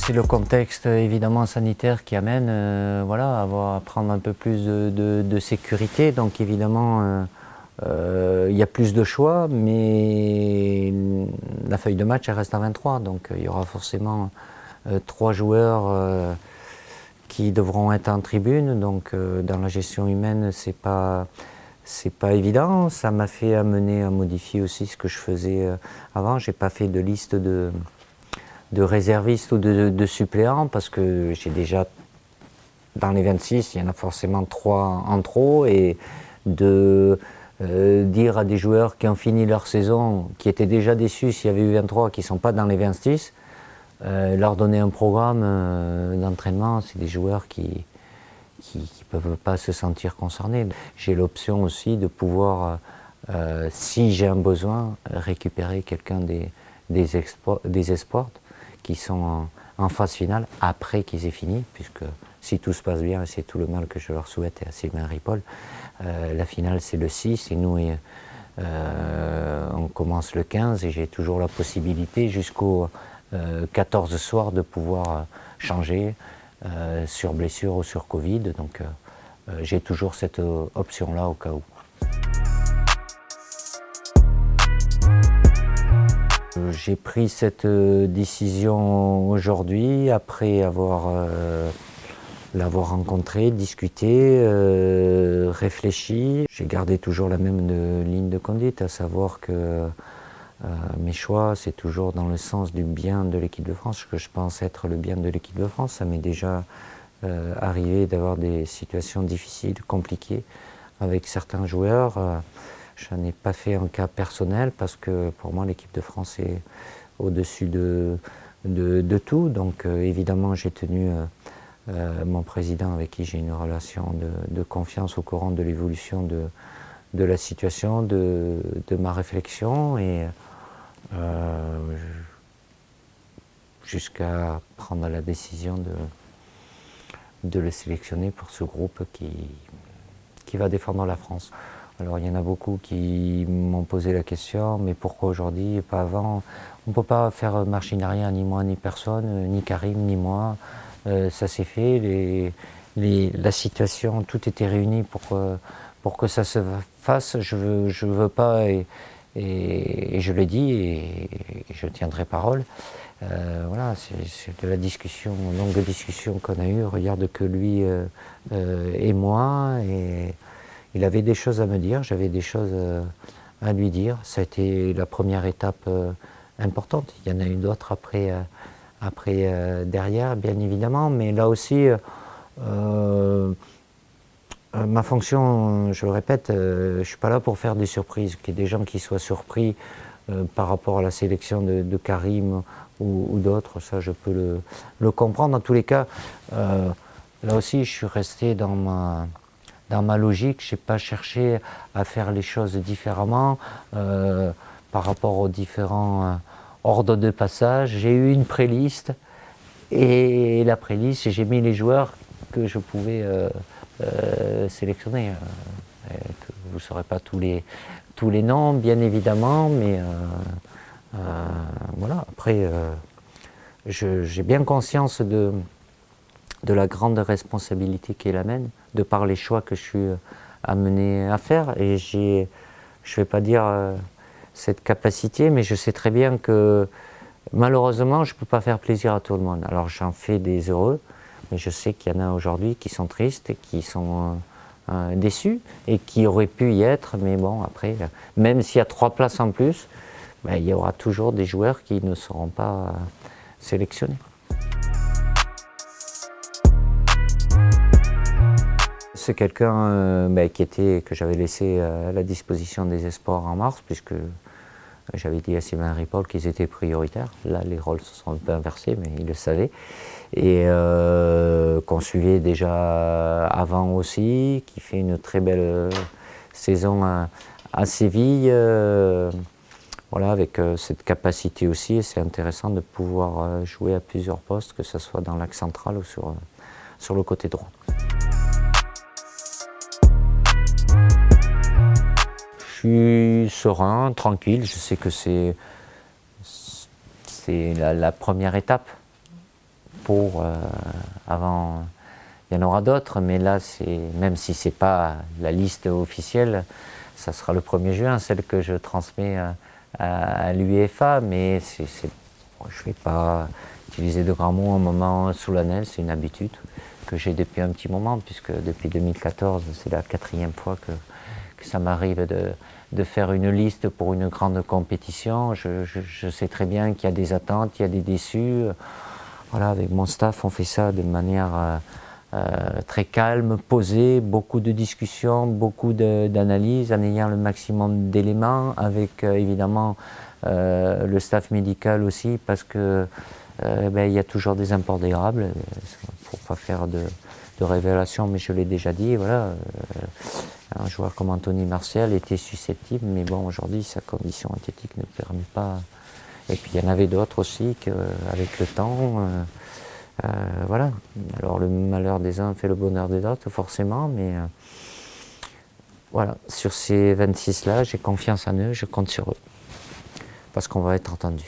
C'est le contexte évidemment sanitaire qui amène voilà, à prendre un peu plus de sécurité. Donc évidemment, il y a plus de choix, mais la feuille de match elle reste à 23. Donc il y aura forcément 3 joueurs qui devront être en tribune. Donc dans la gestion humaine, c'est pas évident. Ça m'a fait amener à modifier aussi ce que je faisais avant. J'ai pas fait de liste de réservistes ou de suppléants parce que j'ai déjà, dans les 26, il y en a forcément 3 en trop, et de dire à des joueurs qui ont fini leur saison, qui étaient déjà déçus s'il y avait eu 23 qui ne sont pas dans les 26, leur donner un programme d'entraînement, c'est des joueurs qui ne peuvent pas se sentir concernés. J'ai l'option aussi de pouvoir, si j'ai un besoin, récupérer quelqu'un des espoirs qui sont en phase finale après qu'ils aient fini, puisque si tout se passe bien, et c'est tout le mal que je leur souhaite à Sylvain Ripoll, la finale c'est le 6 et nous on commence le 15 et j'ai toujours la possibilité jusqu'au 14 soir de pouvoir changer sur blessure ou sur Covid, donc j'ai toujours cette option-là au cas où. J'ai pris cette décision aujourd'hui après l'avoir rencontré, discuté, réfléchi. J'ai gardé toujours la même ligne de conduite, à savoir que mes choix, c'est toujours dans le sens du bien de l'équipe de France, que je pense être le bien de l'équipe de France. Ça m'est déjà arrivé d'avoir des situations difficiles, compliquées avec certains joueurs. Je n'en ai pas fait un cas personnel parce que pour moi l'équipe de France est au-dessus de tout. Donc évidemment j'ai tenu mon président avec qui j'ai une relation de confiance au courant de l'évolution de la situation, de ma réflexion, et jusqu'à prendre la décision de le sélectionner pour ce groupe qui va défendre la France. Alors il y en a beaucoup qui m'ont posé la question, mais pourquoi aujourd'hui et pas avant? On ne peut pas faire machine arrière, ni moi ni personne, ni Karim ni moi. Ça s'est fait, la situation, tout était réuni pour que ça se fasse. Je veux pas, et je l'ai dit, et je tiendrai parole. Voilà, c'est de la discussion, longue discussion qu'on a eue. Regarde que lui et moi, et il avait des choses à me dire, j'avais des choses à lui dire. Ça a été la première étape importante. Il y en a eu d'autres après, derrière, bien évidemment. Mais là aussi, ma fonction, je le répète, je ne suis pas là pour faire des surprises. Qu'il y ait des gens qui soient surpris par rapport à la sélection de Karim ou d'autres, ça je peux le comprendre. En tous les cas, là aussi, je suis resté dans ma logique, je n'ai pas cherché à faire les choses différemment par rapport aux différents ordres de passage. J'ai eu une pré-liste, et la pré-liste, j'ai mis les joueurs que je pouvais sélectionner. Vous ne saurez pas tous les noms, bien évidemment, mais voilà. Après, j'ai bien conscience de la grande responsabilité qui est la mienne, de par les choix que je suis amené à faire. Et je ne vais pas dire cette capacité, mais je sais très bien que malheureusement, je ne peux pas faire plaisir à tout le monde. Alors j'en fais des heureux, mais je sais qu'il y en a aujourd'hui qui sont tristes et qui sont déçus, et qui auraient pu y être. Mais bon, après, même s'il y a 3 places en plus, ben, il y aura toujours des joueurs qui ne seront pas sélectionnés. C'est quelqu'un que j'avais laissé à la disposition des espoirs en mars, puisque j'avais dit à Sylvain Ripoll qu'ils étaient prioritaires. Là, les rôles se sont un peu inversés, mais il le savait. Et qu'on suivait déjà avant aussi, qui fait une très belle saison à Séville. Voilà, avec cette capacité aussi, et c'est intéressant de pouvoir jouer à plusieurs postes, que ce soit dans l'axe central ou sur le côté droit. Je suis serein, tranquille, je sais que c'est la première étape pour avant. Il y en aura d'autres, mais là, même si ce n'est pas la liste officielle, ça sera le 1er juin, celle que je transmets à l'UEFA, mais je ne vais pas utiliser de grands mots à un moment solennel, c'est une habitude que j'ai depuis un petit moment, puisque depuis 2014, c'est la 4e fois que ça m'arrive de faire une liste pour une grande compétition. Je sais très bien qu'il y a des attentes, il y a des déçus. Voilà, avec mon staff, on fait ça de manière très calme, posée, beaucoup de discussions, beaucoup d'analyses, en ayant le maximum d'éléments, avec évidemment le staff médical aussi, parce que il y a toujours des impondérables, pour ne pas faire de révélations, mais je l'ai déjà dit, voilà, un joueur comme Anthony Martial était susceptible, mais bon, aujourd'hui, sa condition athlétique ne permet pas. Et puis il y en avait d'autres aussi, avec le temps, voilà. Alors le malheur des uns fait le bonheur des autres, forcément, mais voilà, sur ces 26-là, j'ai confiance en eux, je compte sur eux, parce qu'on va être entendu.